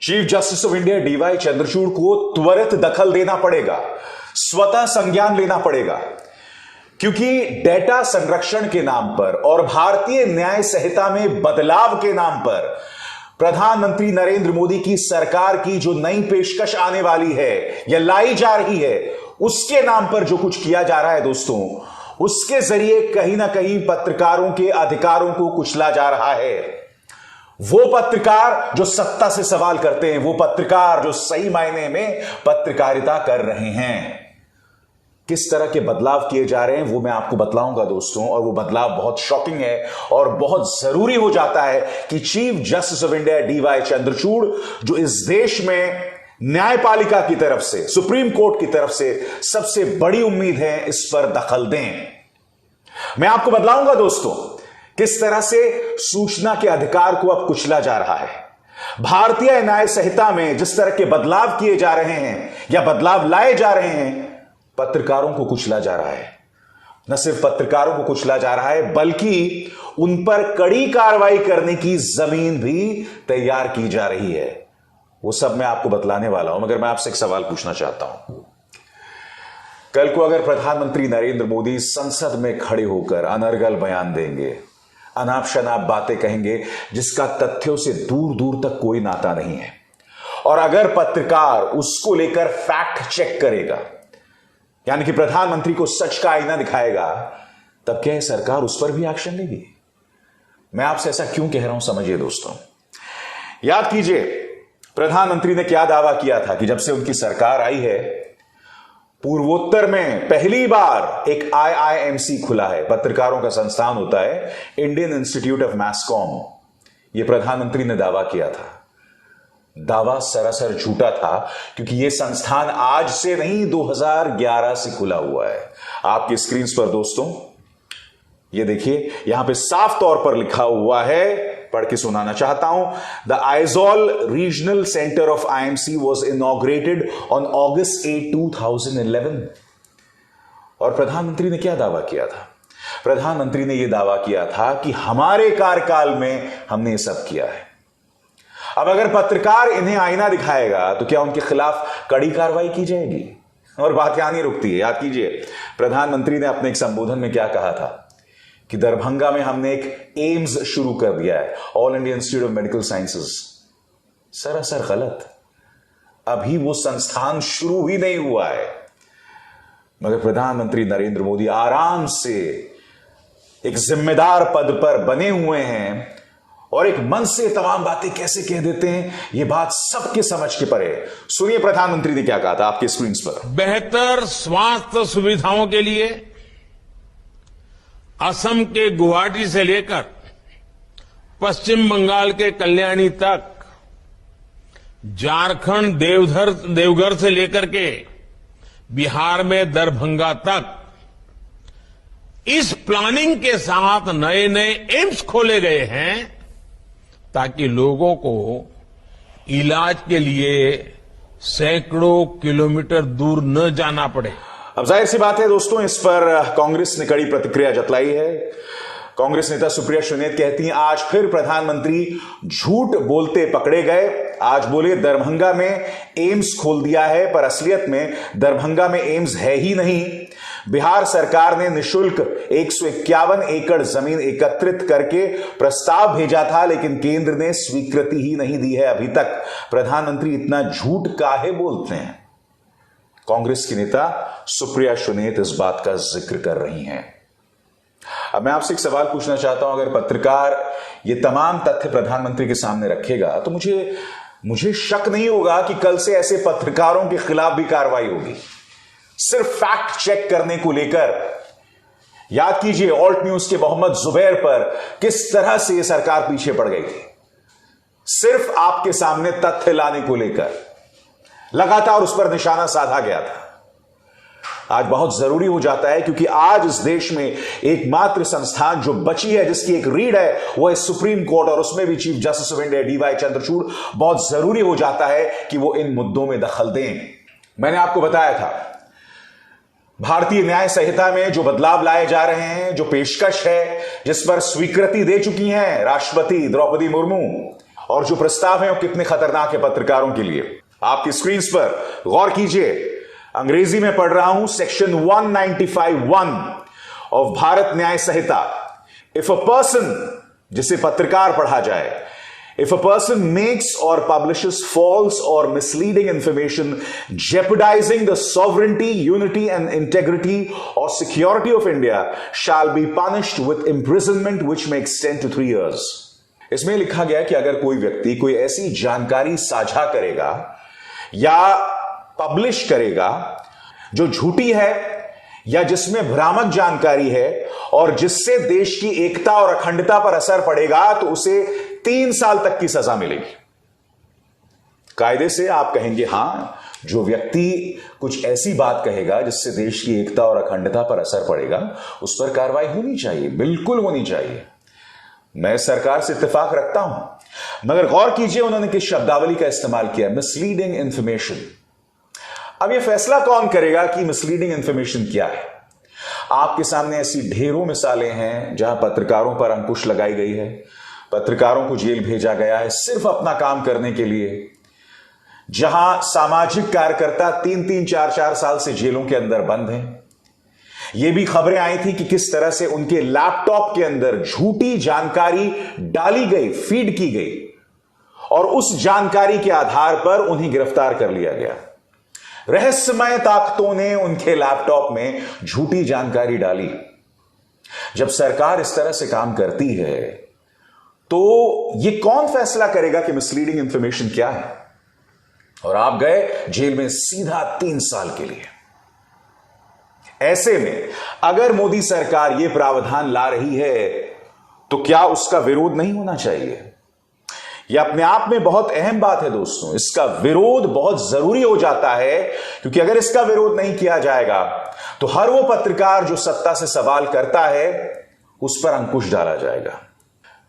Chief justice of India DY Chandrachud को त्वरित दखल देना पड़ेगा, स्वतः संज्ञान लेना पड़ेगा, क्योंकि डेटा संरक्षण के नाम पर और भारतीय न्याय संहिता में बदलाव के नाम पर प्रधानमंत्री नरेंद्र मोदी की सरकार की जो नई पेशकश आने वाली है या लाई जा रही है, उसके नाम पर जो कुछ किया जा रहा है दोस्तों, उसके जरिए कहीं ना कहीं पत्रकारों के अधिकारों को कुचला जा रहा है। वो पत्रकार जो सत्ता से सवाल करते हैं, वो पत्रकार जो सही मायने में पत्रकारिता कर रहे हैं, किस तरह के बदलाव किए जा रहे हैं वो मैं आपको बतलाऊंगा दोस्तों। और वो बदलाव बहुत शॉकिंग है और बहुत जरूरी हो जाता है कि chief justice of India DY Chandrachud, जो इस देश में न्यायपालिका की तरफ से, सुप्रीम कोर्ट की तरफ से सबसे बड़ी उम्मीद है, इस पर दखल दें। मैं आपको बतलाऊंगा दोस्तों किस तरह से सूचना के अधिकार को अब कुचला जा रहा है। भारतीय न्याय संहिता में जिस तरह के बदलाव किए जा रहे हैं या बदलाव लाए जा रहे हैं, पत्रकारों को कुचला जा रहा है। न सिर्फ पत्रकारों को कुचला जा रहा है, बल्कि उन पर कड़ी कार्रवाई करने की जमीन भी तैयार की जा रही है। वो सब मैं आपको बतलाने वाला हूं, मगर मैं आपसे एक सवाल पूछना चाहता हूं। कल को अगर प्रधानमंत्री नरेंद्र मोदी संसद में खड़े होकर अनर्गल बयान देंगे, अनाप शनाप बातें कहेंगे जिसका तथ्यों से दूर दूर तक कोई नाता नहीं है, और अगर पत्रकार उसको लेकर फैक्ट चेक करेगा, यानी कि प्रधानमंत्री को सच का आईना दिखाएगा, तब क्या सरकार उस पर भी एक्शन लेगी? मैं आपसे ऐसा क्यों कह रहा हूं, समझिए दोस्तों। याद कीजिए प्रधानमंत्री ने क्या दावा किया था कि जब से उनकी सरकार आई है, पूर्वोत्तर में पहली बार एक आईआईएमसी खुला है, पत्रकारों का संस्थान होता है, Indian institute of mass com. यह प्रधानमंत्री ने दावा किया था। दावा सरासर झूठा था, क्योंकि यह संस्थान आज से नहीं 2011 से खुला हुआ है। आपकी स्क्रीन पर दोस्तों ये देखिए, यहां पे साफ तौर पर लिखा हुआ है, पढ़ के सुनाना चाहता हूं। The Aizawl regional centre of IMC was inaugurated on August 8, 2011। और प्रधानमंत्री ने क्या दावा किया था? प्रधानमंत्री ने यह दावा किया था कि हमारे कार्यकाल में हमने यह सब किया है। अब अगर पत्रकार इन्हें आईना दिखाएगा तो क्या उनके खिलाफ कड़ी कार्रवाई की जाएगी? और बात यहां नहीं रुकती है। याद कीजिए प्रधानमंत्री ने अपने एक संबोधन में क्या कहा था कि दरभंगा में हमने एक एम्स शुरू कर दिया है, all India institute of medical sciences. सरासर गलत। अभी वो संस्थान शुरू ही नहीं हुआ है, मगर प्रधानमंत्री नरेंद्र मोदी आराम से एक जिम्मेदार पद पर बने हुए हैं और एक मन से तमाम बातें कैसे कह देते हैं, यह बात सबके समझ के परे है। सुनिए प्रधानमंत्री ने क्या कहा था आपके स्क्रीन पर। बेहतर स्वास्थ्य सुविधाओं के लिए असम के गुवाहाटी से लेकर पश्चिम बंगाल के कल्याणी तक, झारखंड देवघर से लेकर के बिहार में दरभंगा तक, इस प्लानिंग के साथ नए नए एम्स खोले गए हैं ताकि लोगों को इलाज के लिए सैकड़ों किलोमीटर दूर न जाना पड़े। अब जाहिर सी बात है दोस्तों, इस पर कांग्रेस ने कड़ी प्रतिक्रिया जतलाई है। कांग्रेस नेता सुप्रिया सुनीत कहती हैं आज फिर प्रधानमंत्री झूठ बोलते पकड़े गए। आज बोले दरभंगा में एम्स खोल दिया है, पर असलियत में दरभंगा में एम्स है ही नहीं। बिहार सरकार ने निशुल्क 151 एकड़ जमीन एकत्रित करके प्रस्ताव भेजा था, लेकिन केंद्र ने स्वीकृति ही नहीं दी है अभी तक। प्रधानमंत्री इतना झूठ काहे बोलते हैं? कांग्रेस की नेता सुप्रिया सुनीत इस बात का जिक्र कर रही हैं। अब मैं आपसे एक सवाल पूछना चाहता हूं, अगर पत्रकार ये तमाम तथ्य प्रधानमंत्री के सामने रखेगा तो मुझे शक नहीं होगा कि कल से ऐसे पत्रकारों के खिलाफ भी कार्रवाई होगी, सिर्फ फैक्ट चेक करने को लेकर। याद कीजिए ऑल्ट न्यूज के मोहम्मद जुबैर पर किस तरह से यह सरकार पीछे पड़ गई थी, सिर्फ आपके सामने तथ्य लाने को लेकर लगातार उस पर निशाना साधा गया था। आज बहुत जरूरी हो जाता है, क्योंकि आज इस देश में एकमात्र संस्थान जो बची है जिसकी एक रीढ़ है वो है सुप्रीम कोर्ट, और उसमें भी chief justice of India DY Chandrachud. बहुत जरूरी हो जाता है कि वो इन मुद्दों में दखल दें। मैंने आपको बताया था भारतीय न्याय संहिता में जो बदलाव लाए जा रहे हैं, जो पेशकश है जिस पर स्वीकृति दे चुकी हैं राष्ट्रपति द्रौपदी मुर्मू, और जो प्रस्ताव है वो कितने खतरनाक है पत्रकारों के लिए। आपकी स्क्रीन पर गौर कीजिए, अंग्रेजी में पढ़ रहा हूं, सेक्शन 195(1) ऑफ भारत न्याय संहिता। इफ अ पर्सन, जिसे पत्रकार पढ़ा जाए, if a person makes or publishes false or misleading information jeopardizing the sovereignty, unity and integrity or security of India shall be punished with imprisonment which may extend to 3 years. इसमें लिखा गया कि अगर कोई व्यक्ति कोई ऐसी जानकारी साझा करेगा या पब्लिश करेगा जो झूठी है या जिसमें भ्रामक जानकारी है और जिससे देश की एकता और अखंडता पर असर पड़ेगा, तो उसे 3 साल तक की सजा मिलेगी। कायदे से आप कहेंगे हां, जो व्यक्ति कुछ ऐसी बात कहेगा जिससे देश की एकता और अखंडता पर असर पड़ेगा, उस पर कार्रवाई होनी चाहिए, बिल्कुल होनी चाहिए। मैं सरकार से इत्तेफाक रखता हूं, मगर गौर कीजिए उन्होंने किस शब्दावली का इस्तेमाल किया, मिसलीडिंग इंफॉर्मेशन। अब यह फैसला कौन करेगा कि मिसलीडिंग इंफॉर्मेशन क्या है? आपके सामने ऐसी ढेरों मिसालें हैं जहां पत्रकारों पर अंकुश लगाई गई है, पत्रकारों को जेल भेजा गया है सिर्फ अपना काम करने के लिए, जहां सामाजिक कार्यकर्ता 3-3, 4-4 साल से जेलों के अंदर बंद हैं। यह भी खबरें आई थी कि किस तरह से उनके लैपटॉप के अंदर झूठी जानकारी डाली गई, फीड की गई, और उस जानकारी के आधार पर उन्हें गिरफ्तार कर लिया गया। रहस्यमय ताकतों ने उनके लैपटॉप में झूठी जानकारी डाली। जब सरकार इस तरह से काम करती है तो यह कौन फैसला करेगा कि मिसलीडिंग इंफॉर्मेशन क्या है? और आप गए जेल में सीधा 3 साल के लिए। ऐसे में अगर मोदी सरकार यह प्रावधान ला रही है तो क्या उसका विरोध नहीं होना चाहिए? यह अपने आप में बहुत अहम बात है दोस्तों। इसका विरोध बहुत जरूरी हो जाता है, क्योंकि अगर इसका विरोध नहीं किया जाएगा तो हर वो पत्रकार जो सत्ता से सवाल करता है उस पर अंकुश डाला जाएगा।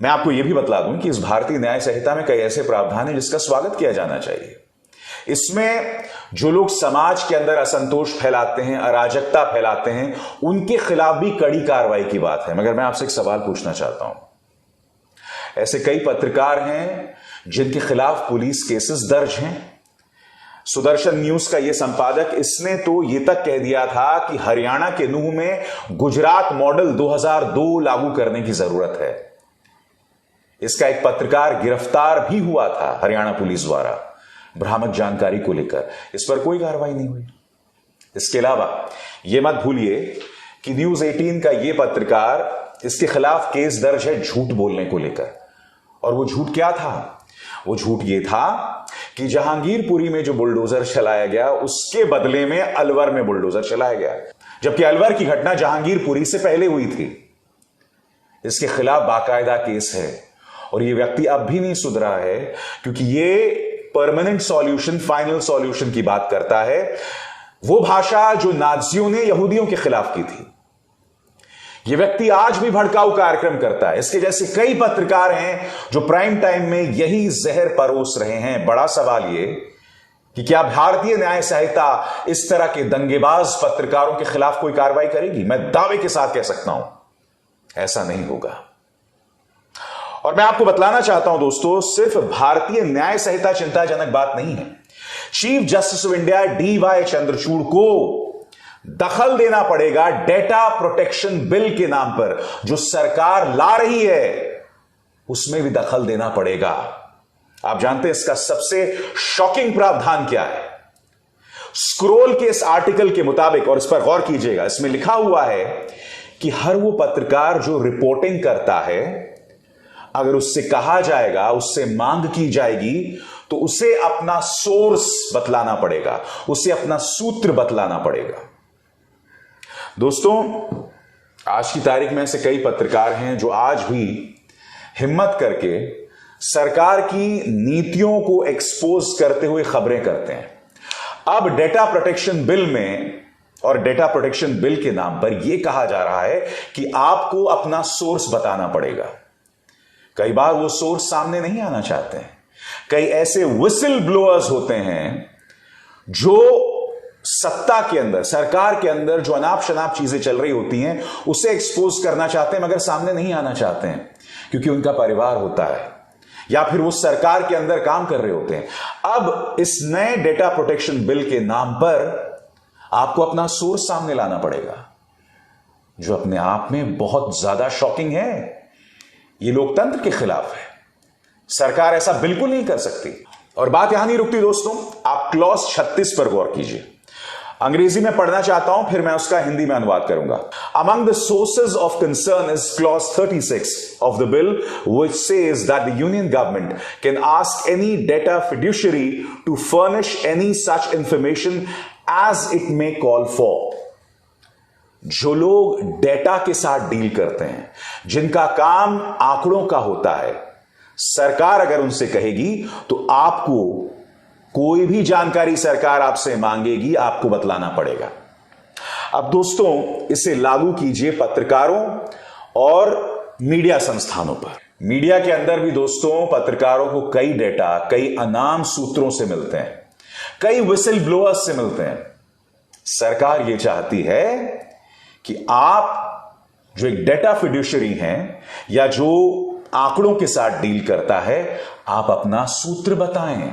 मैं आपको यह भी बतला दूं कि इस भारतीय न्याय संहिता में कई ऐसे प्रावधान हैं जिसका स्वागत किया जाना चाहिए। इसमें जो लोग समाज के अंदर असंतोष फैलाते हैं, अराजकता फैलाते हैं, उनके खिलाफ भी कड़ी कार्रवाई की बात है। मगर मैं आपसे एक सवाल पूछना चाहता हूं, ऐसे कई पत्रकार हैं जिनके खिलाफ पुलिस केसेस दर्ज हैं। सुदर्शन न्यूज का यह संपादक, इसने तो यह तक कह दिया था कि हरियाणा के नूह में गुजरात मॉडल 2002 लागू करने की जरूरत है। इसका एक पत्रकार गिरफ्तार भी हुआ था हरियाणा पुलिस द्वारा भ्रामक जानकारी को लेकर। इस पर कोई कार्रवाई नहीं हुई। इसके अलावा यह मत भूलिए कि न्यूज 18 का यह पत्रकार, इसके खिलाफ केस दर्ज है झूठ बोलने को लेकर। और वो झूठ क्या था? वो झूठ ये था कि जहांगीरपुरी में जो बुलडोजर चलाया गया उसके बदले में अलवर में बुलडोजर चलाया गया, जबकि अलवर की घटना जहांगीरपुरी से पहले हुई थी। इसके खिलाफ बाकायदा केस है और ये व्यक्ति अब भी नहीं सुधरा है, क्योंकि ये परमानेंट सॉल्यूशन, फाइनल सॉल्यूशन की बात करता है। वो भाषा जो नाजियों ने यहूदियों के खिलाफ की थी। यह व्यक्ति आज भी भड़काऊ कार्यक्रम करता है। इसके जैसे कई पत्रकार हैं जो प्राइम टाइम में यही जहर परोस रहे हैं। बड़ा सवाल यह कि क्या भारतीय न्याय संहिता इस तरह के दंगेबाज पत्रकारों के खिलाफ कोई कार्रवाई करेगी? मैं दावे के साथ कह सकता हूं ऐसा नहीं होगा। और मैं आपको बतलाना चाहता हूं दोस्तों, सिर्फ भारतीय न्याय संहिता चिंताजनक बात नहीं है। Chief justice of India DY Chandrachud को दखल देना पड़ेगा डेटा प्रोटेक्शन बिल के नाम पर जो सरकार ला रही है, उसमें भी दखल देना पड़ेगा। आप जानते हैं इसका सबसे शॉकिंग प्रावधान क्या है? स्क्रोल के इस आर्टिकल के मुताबिक, और इस पर गौर कीजिएगा, इसमें लिखा हुआ है कि हर वो पत्रकार जो रिपोर्टिंग करता है, अगर उससे कहा जाएगा, उससे मांग की जाएगी, तो उसे अपना सोर्स बतलाना पड़ेगा, उसे अपना सूत्र बतलाना पड़ेगा। दोस्तों, आज की तारीख में ऐसे कई पत्रकार हैं जो आज भी हिम्मत करके सरकार की नीतियों को एक्सपोज करते हुए खबरें करते हैं। अब डेटा प्रोटेक्शन बिल में, और डेटा प्रोटेक्शन बिल के नाम पर यह कहा जा रहा है कि आपको अपना सोर्स बताना पड़ेगा। कई बार वो सोर्स सामने नहीं आना चाहते हैं। कई ऐसे विसल ब्लोअर्स होते हैं जो सत्ता के अंदर, सरकार के अंदर जो अनाप शनाप चीजें चल रही होती हैं उसे एक्सपोज करना चाहते हैं, मगर सामने नहीं आना चाहते हैं, क्योंकि उनका परिवार होता है, या फिर वो सरकार के अंदर काम कर रहे होते हैं। अब इस नए डेटा प्रोटेक्शन बिल के नाम पर आपको अपना सोर्स सामने लाना पड़ेगा, जो अपने आप में बहुत ज्यादा शॉकिंग है। ये लोकतंत्र के खिलाफ है। सरकार ऐसा बिल्कुल नहीं कर सकती। और बात यहां नहीं रुकती दोस्तों, आप क्लॉज 36 पर गौर कीजिए। अंग्रेजी में पढ़ना चाहता हूं, फिर मैं उसका हिंदी में अनुवाद करूंगा। Among the sources of concern is clause 36 of the bill, which says that the union government can ask any data fiduciary to furnish any such information as it may call for. जो लोग data के साथ deal करते हैं, जिनका काम आंकड़ों का होता है, सरकार अगर उनसे कहेगी तो आपको कोई भी जानकारी सरकार आपसे मांगेगी, आपको बतलाना पड़ेगा। अब दोस्तों, इसे लागू कीजिए पत्रकारों और मीडिया संस्थानों पर। मीडिया के अंदर भी दोस्तों पत्रकारों को कई डेटा, कई अनाम सूत्रों से मिलते हैं, कई विसल ब्लोअर्स से मिलते हैं। सरकार यह चाहती है कि आप जो एक डेटा फिड्यूशरी हैं या जो आंकड़ों के साथ डील करता है, आप अपना सूत्र बताएं।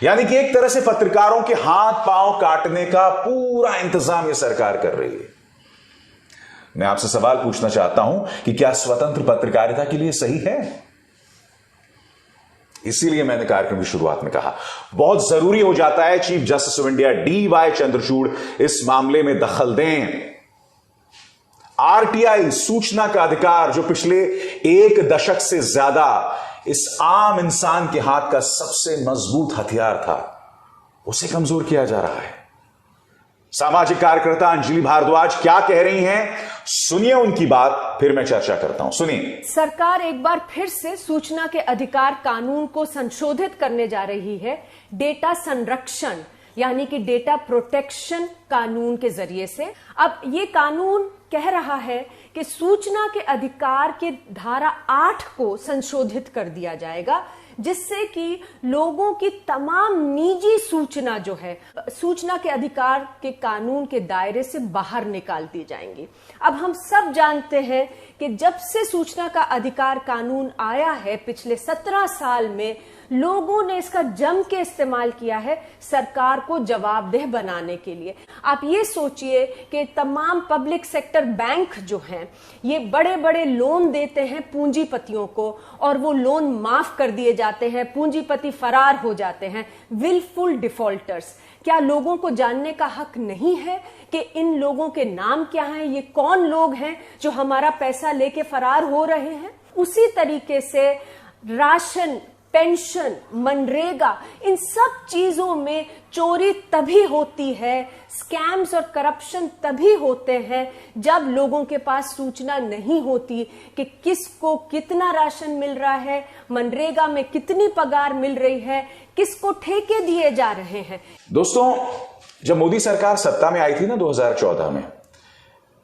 यानी कि एक तरह से पत्रकारों के हाथ पांव काटने का पूरा इंतजाम यह सरकार कर रही है। मैं आपसे सवाल पूछना चाहता हूं कि क्या स्वतंत्र पत्रकारिता के लिए सही है? इसीलिए मैंने कार्यक्रम की शुरुआत में कहा, बहुत जरूरी हो जाता है chief justice of India DY Chandrachud इस मामले में दखल दें। RTI सूचना का अधिकार, जो पिछले 1 दशक से ज्यादा इस आम इंसान के हाथ का सबसे मजबूत हथियार था, उसे कमजोर किया जा रहा है। सामाजिक कार्यकर्ता अंजलि भारद्वाज क्या कह रही हैं, सुनिए उनकी बात, फिर मैं चर्चा करता हूं। सुनिए। सरकार एक बार फिर से सूचना के अधिकार कानून को संशोधित करने जा रही है, डेटा संरक्षण यानी कि डेटा प्रोटेक्शन कानून के जरिए से। अब ये कानून कह रहा है कि सूचना के अधिकार के धारा 8 को संशोधित कर दिया जाएगा, जिससे कि लोगों की तमाम निजी सूचना जो है सूचना के अधिकार के कानून के दायरे से बाहर निकाल दी जाएंगी। अब हम सब जानते हैं कि जब से सूचना का अधिकार कानून आया है, पिछले 17 साल में लोगों ने इसका जम के इस्तेमाल किया है सरकार को जवाबदेह बनाने के लिए। आप ये सोचिए कि तमाम पब्लिक सेक्टर बैंक जो हैं, ये बड़े बड़े लोन देते हैं पूंजीपतियों को, और वो लोन माफ कर दिए जाते हैं, पूंजीपति फरार हो जाते हैं, विलफुल डिफॉल्टर्स। क्या लोगों को जानने का हक नहीं है कि इन लोगों के नाम क्या हैं, ये कौन लोग हैं जो हमारा पैसा लेके फरार हो रहे हैं? उसी तरीके से राशन, पेंशन, मनरेगा, इन सब चीजों में चोरी तभी होती है, स्कैम्स और करप्शन तभी होते हैं जब लोगों के पास सूचना नहीं होती कि किसको कितना राशन मिल रहा है, मनरेगा में कितनी पगार मिल रही है, किसको ठेके दिए जा रहे हैं। दोस्तों, जब मोदी सरकार सत्ता में आई थी ना 2014 में,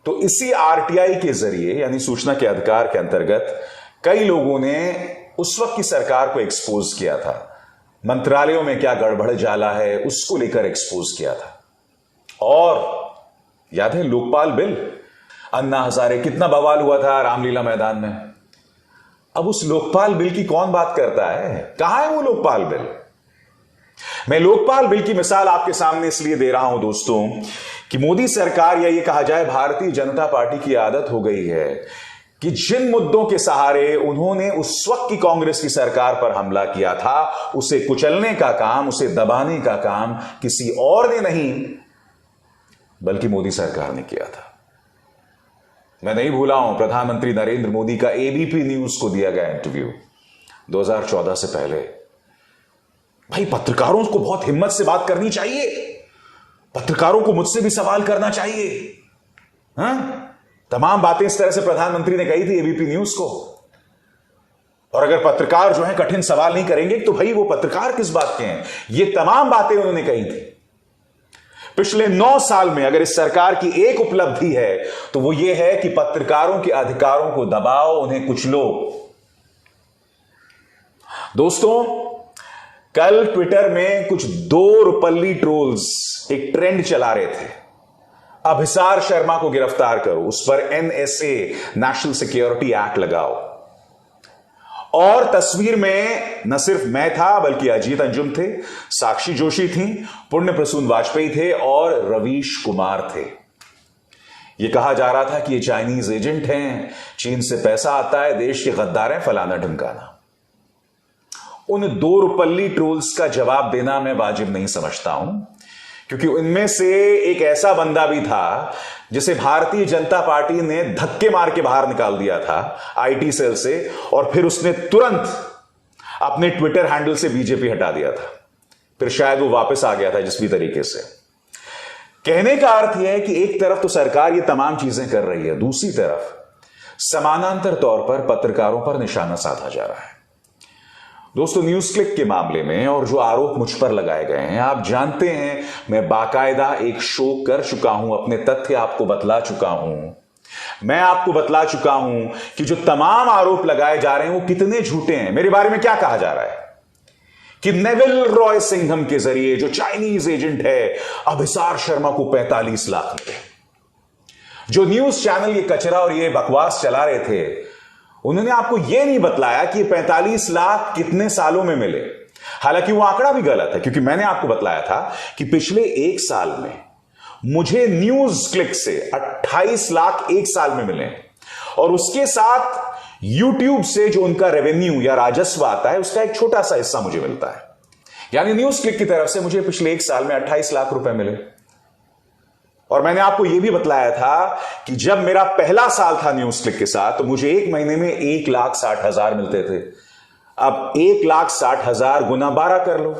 तो इसी RTI के जरिए यानी सूचना के अधिकार के अंतर्गत कई लोगों ने उस वक्त की सरकार को एक्सपोज किया था। मंत्रालयों में क्या गड़बड़ जाला है, उसको लेकर एक्सपोज किया था। और याद है लोकपाल बिल, अन्ना हजारे, कितना बवाल हुआ था रामलीला मैदान में। अब उस लोकपाल बिल की कौन बात करता है? कहां है वो लोकपाल बिल? मैं लोकपाल बिल की मिसाल आपके सामने इसलिए दे रहा हूं दोस्तों कि मोदी सरकार, या ये कहा जाए भारतीय जनता पार्टी की आदत हो गई है कि जिन मुद्दों के सहारे उन्होंने उस वक्त की कांग्रेस की सरकार पर हमला किया था, उसे कुचलने का काम, उसे दबाने का काम किसी और ने नहीं बल्कि मोदी सरकार ने किया था। मैं नहीं भूला हूं प्रधानमंत्री नरेंद्र मोदी का ABP न्यूज को दिया गया इंटरव्यू 2014 से पहले। भाई, पत्रकारों को बहुत हिम्मत से बात करनी चाहिए, पत्रकारों को मुझसे भी सवाल करना चाहिए। तमाम बातें इस तरह से प्रधानमंत्री ने कही थी ABP न्यूज को। और अगर पत्रकार जो है कठिन सवाल नहीं करेंगे तो भाई वो पत्रकार किस बात के हैं? ये तमाम बातें उन्होंने कही थी। पिछले 9 साल में अगर इस सरकार की एक उपलब्धि है तो वो ये है कि पत्रकारों के अधिकारों को दबाओ, उन्हें कुचलो। दोस्तों, कल ट्विटर में कुछ 2 रुपल्ली ट्रोल्स एक ट्रेंड चला रहे थे, अभिसार शर्मा को गिरफ्तार करो, उस पर NSA नेशनल सिक्योरिटी एक्ट लगाओ। और तस्वीर में न सिर्फ मैं था बल्कि अजीत अंजुम थे, साक्षी जोशी थी, पुण्य प्रसून वाजपेयी थे और रवीश कुमार थे। यह कहा जा रहा था कि ये चाइनीज एजेंट हैं, चीन से पैसा आता है, देश के गद्दार हैं, फलाना ढमकाना। उन दो रुपल्ली ट्रोल्स का जवाब देना मैं वाजिब नहीं समझता हूं, क्योंकि उनमें से एक ऐसा बंदा भी था जिसे भारतीय जनता पार्टी ने धक्के मार के बाहर निकाल दिया था आईटी सेल से, और फिर उसने तुरंत अपने ट्विटर हैंडल से बीजेपी हटा दिया था। फिर शायद वो वापस आ गया था जिस भी तरीके से। कहने का अर्थ यह है कि एक तरफ तो सरकार ये तमाम चीजें कर रही है, दूसरी तरफ समानांतर तौर पर पत्रकारों पर निशाना साधा जा रहा है। दोस्तों, न्यूज क्लिक के मामले में और जो आरोप मुझ पर लगाए गए हैं, आप जानते हैं मैं बाकायदा एक शो कर चुका हूं, अपने तथ्य आपको बतला चुका हूं। मैं आपको बतला चुका हूं कि जो तमाम आरोप लगाए जा रहे हैं वो कितने झूठे हैं। मेरे बारे में क्या कहा जा रहा है कि नेविल रॉय सिंघम के जरिए जो चाइनीज एजेंट है अभिसार शर्मा को 45 लाख मिले। जो न्यूज चैनल ये कचरा और ये बकवास चला रहे थे, उन्होंने आपको यह नहीं बतलाया कि 45 लाख कितने सालों में मिले। हालांकि वो आंकड़ा भी गलत है, क्योंकि मैंने आपको बतलाया था कि पिछले एक साल में मुझे न्यूज क्लिक से 28 लाख एक साल में मिले, और उसके साथ यूट्यूब से जो उनका रेवेन्यू या राजस्व आता है उसका एक छोटा सा हिस्सा मुझे मिलता है। यानी न्यूज क्लिक की तरफ से मुझे पिछले एक साल में 28 लाख रुपए मिले। और मैंने आपको यह भी बतलाया था कि जब मेरा पहला साल था न्यूज क्लिक के साथ, तो मुझे एक महीने में 1,60,000 मिलते थे। अब 1,60,000 गुना 12 कर लो।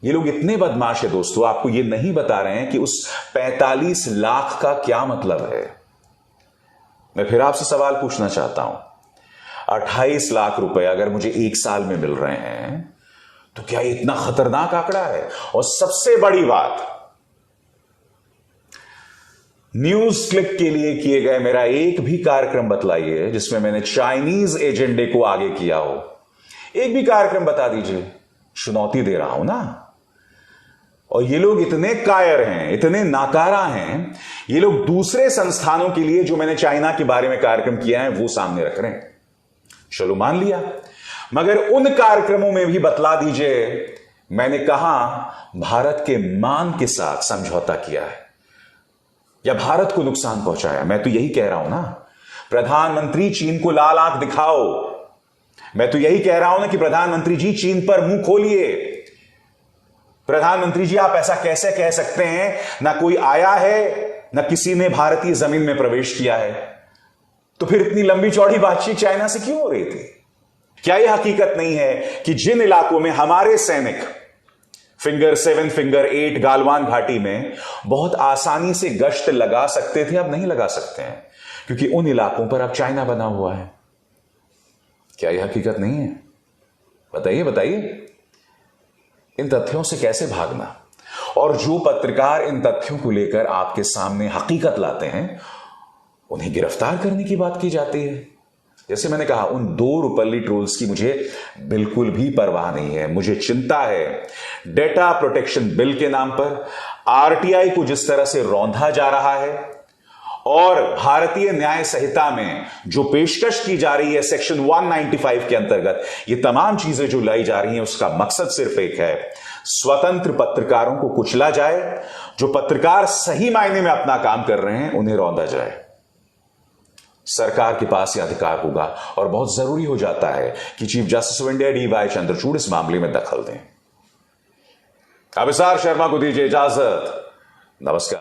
ये लोग इतने बदमाश है दोस्तों, आपको ये नहीं बता रहे हैं कि उस 45 लाख का क्या मतलब है। मैं फिर आपसे सवाल पूछना चाहता हूं, 28 लाख रुपए अगर मुझे एक साल में मिल रहे हैं तो क्या ये इतना खतरनाक आंकड़ा है? और सबसे बड़ी बात, न्यूज क्लिक के लिए किए गए मेरा एक भी कार्यक्रम बतलाइए जिसमें मैंने चाइनीज एजेंडे को आगे किया हो। एक भी कार्यक्रम बता दीजिए, चुनौती दे रहा हूं ना। और ये लोग इतने कायर हैं, इतने नाकारा हैं, ये लोग दूसरे संस्थानों के लिए जो मैंने चाइना के बारे में कार्यक्रम किया है वो सामने रख रहे हैं। चलो मान लिया, मगर उन कार्यक्रमों में भी बतला दीजिए मैंने कहां भारत के मान के साथ समझौता किया है या भारत को नुकसान पहुंचाया। मैं तो यही कह रहा हूं ना, प्रधानमंत्री चीन को लाल आंख दिखाओ। मैं तो यही कह रहा हूं ना कि प्रधानमंत्री जी चीन पर मुंह खोलिए। प्रधानमंत्री जी, आप ऐसा कैसे कह सकते हैं, ना कोई आया है ना किसी ने भारतीय जमीन में प्रवेश किया है, तो फिर इतनी लंबी चौड़ी बातचीत चाइना से क्यों हो रही थी? क्या यह हकीकत नहीं है कि जिन इलाकों में हमारे सैनिक फिंगर 7, फिंगर 8 गालवान घाटी में बहुत आसानी से गश्त लगा सकते थे, अब नहीं लगा सकते हैं, क्योंकि उन इलाकों पर अब चाइना बना हुआ है। क्या यह हकीकत नहीं है? बताइए बताइए, इन तथ्यों से कैसे भागना? और जो पत्रकार इन तथ्यों को लेकर आपके सामने हकीकत लाते हैं, उन्हें गिरफ्तार करने की बात की जाती है। जैसे मैंने कहा, उन दो रुपल्ली ट्रोल्स की मुझे बिल्कुल भी परवाह नहीं है। मुझे चिंता है डेटा प्रोटेक्शन बिल के नाम पर आरटीआई को जिस तरह से रौंधा जा रहा है, और भारतीय न्याय संहिता में जो पेशकश की जा रही है सेक्शन 195 के अंतर्गत, ये तमाम चीजें जो लाई जा रही हैं, उसका मकसद सिर्फ एक है, स्वतंत्र पत्रकारों को कुचला जाए। जो पत्रकार सही मायने में अपना काम कर रहे हैं उन्हें रौंदा जाए। सरकार के पास यह अधिकार होगा, और बहुत जरूरी हो जाता है कि chief justice of India DY Chandrachud इस मामले में दखल दें। अभिसार शर्मा को दीजिए इजाजत। नमस्कार।